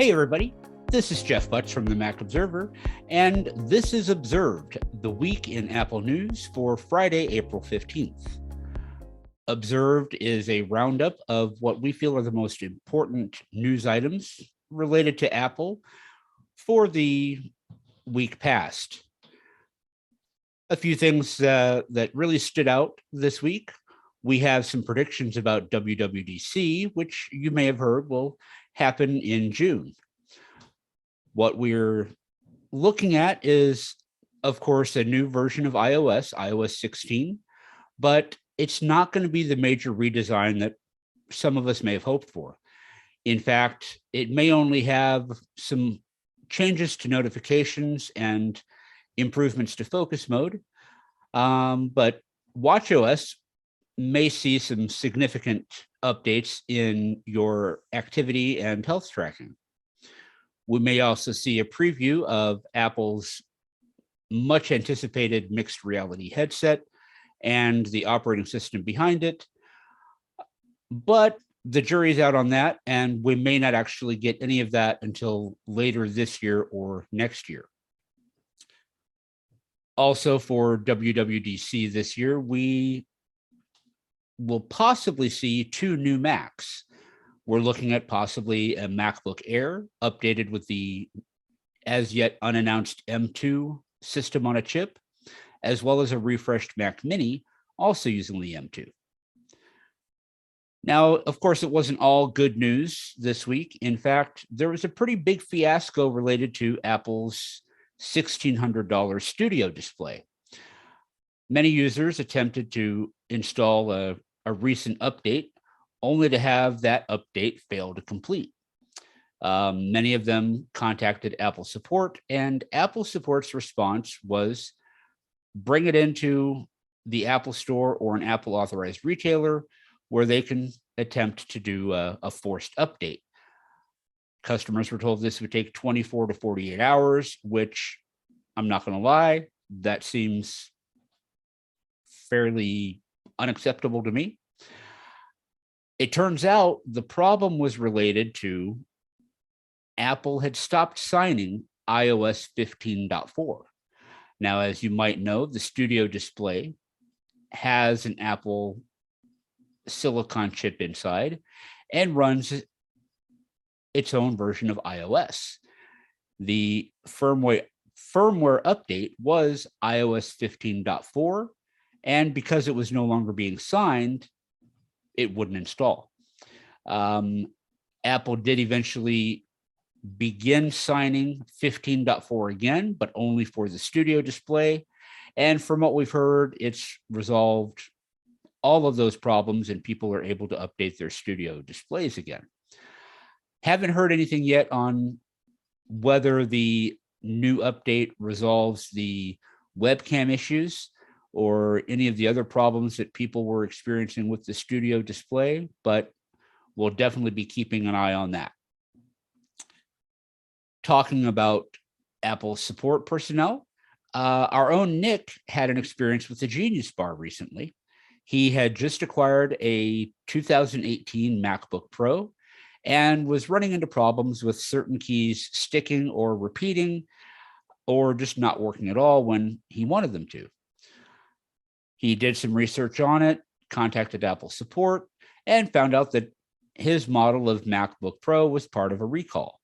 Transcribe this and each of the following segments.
Hey, everybody. This is Jeff Butts from the Mac Observer, and this is Observed, the week in Apple news for Friday, April 15th. Observed is a roundup of what we feel are the most important news items related to Apple for the week past. A few things that really stood out this week. We have some predictions about WWDC, which you may have heard will happen in June. What we're looking at is, of course, a new version of iOS 16, but it's not going to be the major redesign that some of us may have hoped for. In fact, it may only have some changes to notifications and improvements to focus mode, but watchOS may see some significant updates in your activity and health tracking. We may also see a preview of Apple's much anticipated mixed reality headset and the operating system behind it. But the jury's out on that, and we may not actually get any of that until later this year or next year. Also, for WWDC this year, we will possibly see two new Macs. We're looking at possibly a MacBook Air updated with the as yet unannounced M2 system on a chip, as well as a refreshed Mac Mini, also using the M2. Now, of course, it wasn't all good news this week. In fact, there was a pretty big fiasco related to Apple's $1,600 studio display. Many users attempted to install a recent update, only to have that update fail to complete. Many of them contacted Apple support, and Apple support's response was bring it into the Apple Store or an Apple authorized retailer where they can attempt to do a forced update. Customers were told this would take 24 to 48 hours, which I'm not going to lie, that seems fairly unacceptable to me. It turns out the problem was related to Apple had stopped signing iOS 15.4. Now, as you might know, the Studio display has an Apple silicon chip inside and runs its own version of iOS. The firmware update was iOS 15.4, and because it was no longer being signed, it wouldn't install. Apple did eventually begin signing 15.4 again, but only for the Studio display. And from what we've heard, it's resolved all of those problems and people are able to update their Studio displays again. Haven't heard anything yet on whether the new update resolves the webcam issues or any of the other problems that people were experiencing with the Studio display, but we'll definitely be keeping an eye on that. Talking about Apple support personnel, our own Nick had an experience with the Genius Bar recently. He had just acquired a 2018 MacBook Pro and was running into problems with certain keys sticking or repeating or just not working at all when he wanted them to. He did some research on it, contacted Apple support, and found out that his model of MacBook Pro was part of a recall.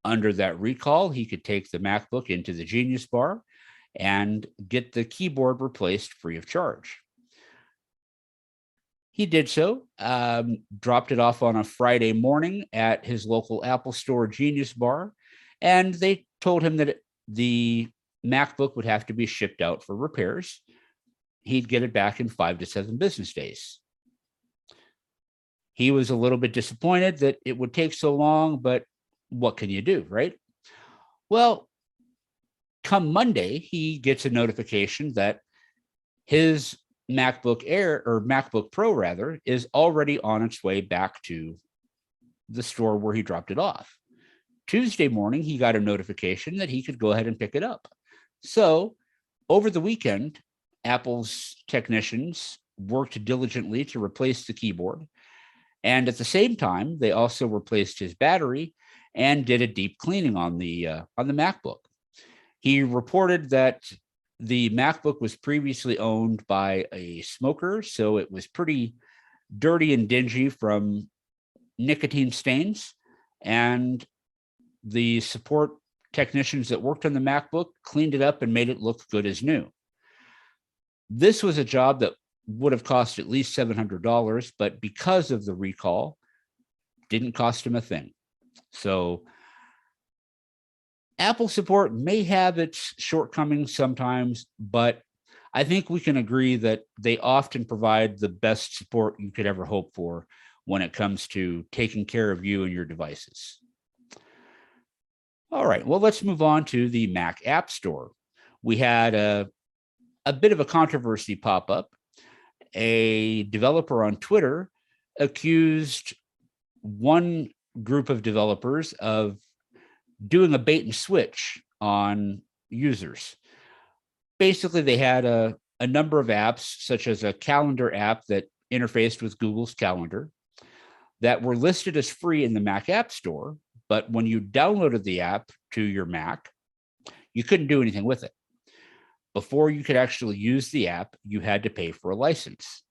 Under that recall, he could take the MacBook into the Genius Bar and get the keyboard replaced free of charge. He did so, dropped it off on a Friday morning at his local Apple Store Genius Bar, and they told him that the MacBook would have to be shipped out for repairs. He'd get it back in 5 to 7 business days. He was a little bit disappointed that it would take so long, but what can you do, right? Well, come Monday, he gets a notification that his MacBook Air, or MacBook Pro rather, is already on its way back to the store where he dropped it off. Tuesday morning, he got a notification that he could go ahead and pick it up. So over the weekend, Apple's technicians worked diligently to replace the keyboard. And at the same time, they also replaced his battery and did a deep cleaning on the MacBook. He reported that the MacBook was previously owned by a smoker, so it was pretty dirty and dingy from nicotine stains, and the support technicians that worked on the MacBook cleaned it up and made it look good as new. This was a job that would have cost at least $700, but because of the recall, didn't cost him a thing. So Apple support may have its shortcomings sometimes, but I think we can agree that they often provide the best support you could ever hope for when it comes to taking care of you and your devices. All right, well, let's move on to the Mac App Store. We had a bit of a controversy pop up. A developer on Twitter accused one group of developers of doing a bait and switch on users. Basically, they had a number of apps, such as a calendar app that interfaced with Google's Calendar, that were listed as free in the Mac App Store, but when you downloaded the app to your Mac, you couldn't do anything with it. Before you could actually use the app, you had to pay for a license.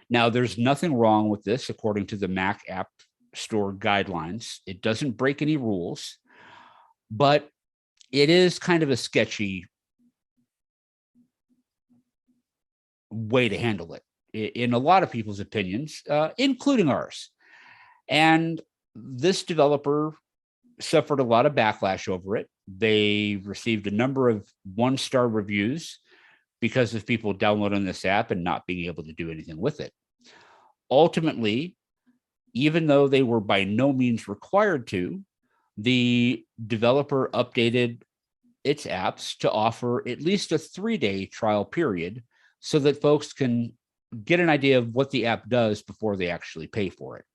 Now, there's nothing wrong with this, according to the Mac App Store guidelines. It doesn't break any rules, but it is kind of a sketchy way to handle it, in a lot of people's opinions, including ours. And this developer suffered a lot of backlash over it. They received a number of one-star reviews because of people downloading this app and not being able to do anything with it. Ultimately, even though they were by no means required to, the developer updated its apps to offer at least a 3-day trial period so that folks can get an idea of what the app does before they actually pay for it.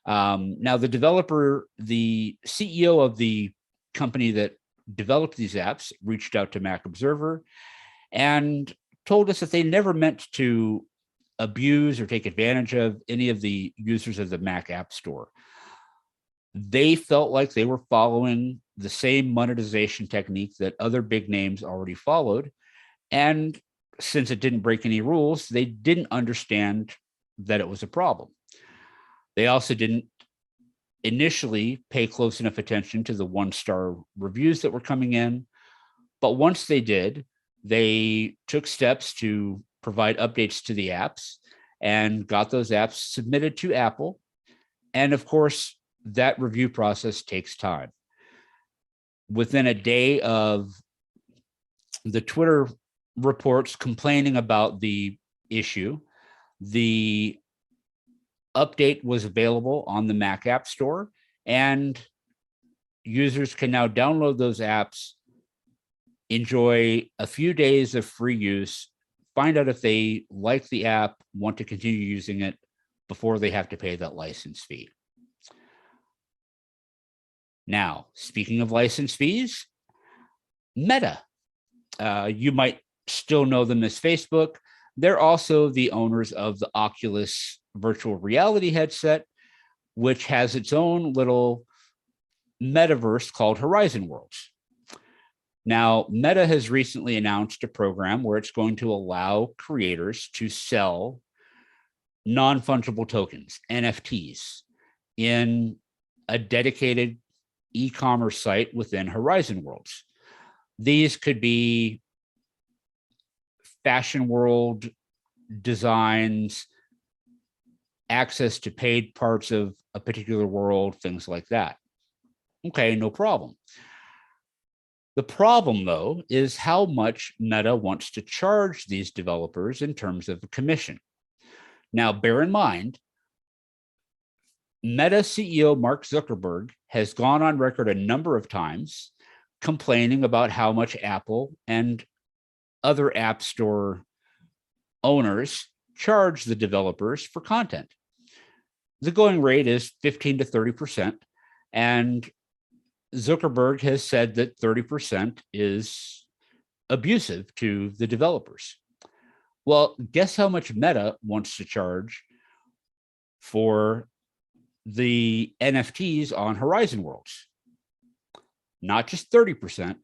Now, the developer, the CEO of the company that developed these apps, reached out to Mac Observer and told us that they never meant to abuse or take advantage of any of the users of the Mac App Store. They felt like they were following the same monetization technique that other big names already followed. And since it didn't break any rules, they didn't understand that it was a problem. They also didn't initially pay close enough attention to the one-star reviews that were coming in. But once they did, they took steps to provide updates to the apps and got those apps submitted to Apple. And of course, that review process takes time. Within a day of the Twitter reports complaining about the issue, the update was available on the Mac App Store, and users can now download those apps, enjoy a few days of free use, find out if they like the app, want to continue using it before they have to pay that license fee. Now, speaking of license fees, Meta, you might still know them as Facebook. They're also the owners of the Oculus virtual reality headset, which has its own little metaverse called Horizon Worlds. Now, Meta has recently announced a program where it's going to allow creators to sell non-fungible tokens, NFTs, in a dedicated e-commerce site within Horizon Worlds. These could be fashion world designs, access to paid parts of a particular world, things like that. Okay, no problem. The problem, though, is how much Meta wants to charge these developers in terms of a commission. Now, bear in mind, Meta CEO Mark Zuckerberg has gone on record a number of times complaining about how much Apple and other app store owners charge the developers for content. The going rate is 15 to 30%, and Zuckerberg has said that 30% is abusive to the developers. Well, guess how much Meta wants to charge for the NFTs on Horizon Worlds? not just 30%,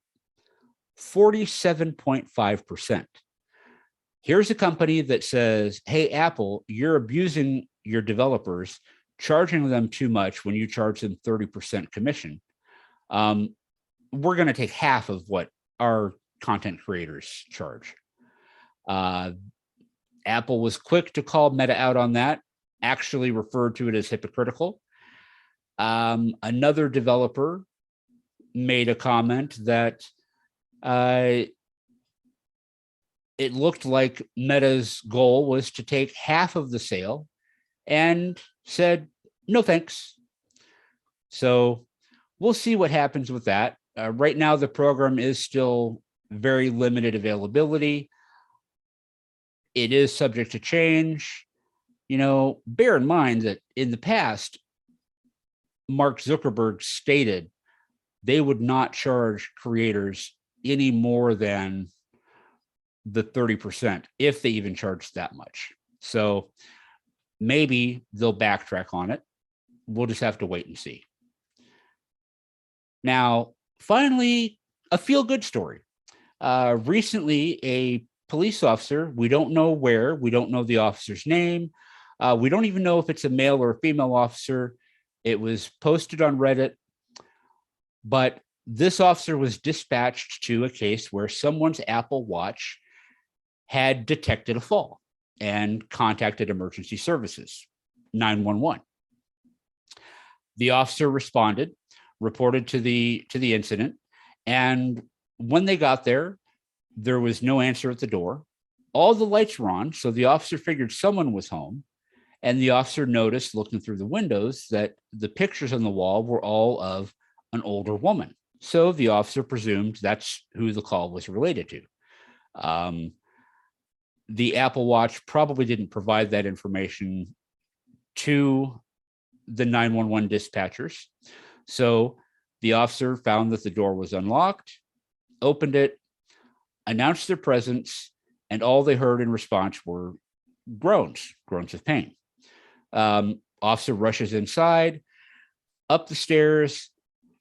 47.5%. Here's a company that says, hey, Apple, you're abusing your developers, charging them too much when you charge them 30% commission. We're going to take half of what our content creators charge. Apple was quick to call Meta out on that, actually referred to it as hypocritical. Another developer made a comment that it looked like Meta's goal was to take half of the sale and said, no, thanks. So we'll see what happens with that. Right now, the program is still very limited availability. It is subject to change. Bear in mind that in the past, Mark Zuckerberg stated they would not charge creators any more than the 30%, if they even charged that much. So maybe they'll backtrack on it. We'll just have to wait and see. Now, finally, a feel-good story. Recently, a police officer, we don't know where, we don't know the officer's name. We don't even know if it's a male or a female officer. It was posted on Reddit, but this officer was dispatched to a case where someone's Apple Watch had detected a fall and contacted emergency services, 911. The officer responded, reported to the incident, and when they got there, there was no answer at the door. All the lights were on, so the officer figured someone was home, and the officer noticed, looking through the windows, that the pictures on the wall were all of an older woman. So the officer presumed that's who the call was related to. The Apple Watch probably didn't provide that information to the 911 dispatchers. So the officer found that the door was unlocked, opened it, announced their presence, and all they heard in response were groans of pain. Officer rushes inside, up the stairs,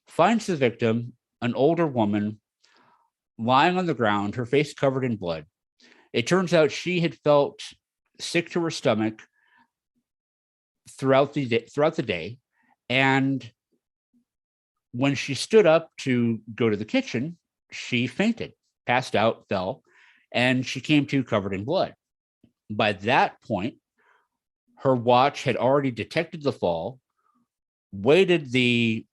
finds the victim, an older woman, lying on the ground, her face covered in blood. It turns out she had felt sick to her stomach throughout the day, and when she stood up to go to the kitchen, she fainted, passed out, fell, and she came to covered in blood. By that point, her watch had already detected the fall, waited the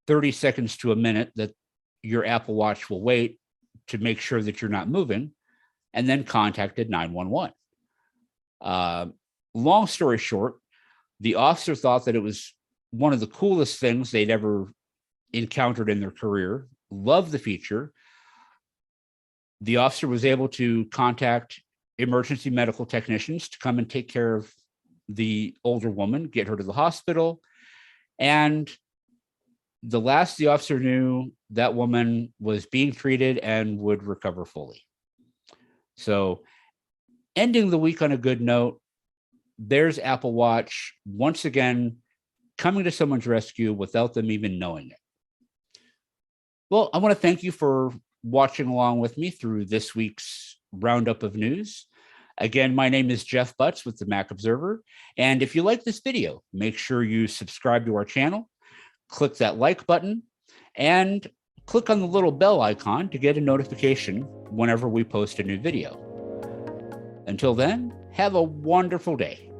30 seconds to a minute that your Apple Watch will wait to make sure that you're not moving, and then contacted 911. Long story short, the officer thought that it was one of the coolest things they'd ever encountered in their career, loved the feature. The officer was able to contact emergency medical technicians to come and take care of the older woman, get her to the hospital. And the last the officer knew, that woman was being treated and would recover fully. So ending the week on a good note, there's Apple Watch once again coming to someone's rescue without them even knowing it. Well, I want to thank you for watching along with me through this week's roundup of news. Again, my name is Jeff Butts with the Mac Observer. And if you like this video, make sure you subscribe to our channel, click that like button, and click on the little bell icon to get a notification whenever we post a new video. Until then, have a wonderful day.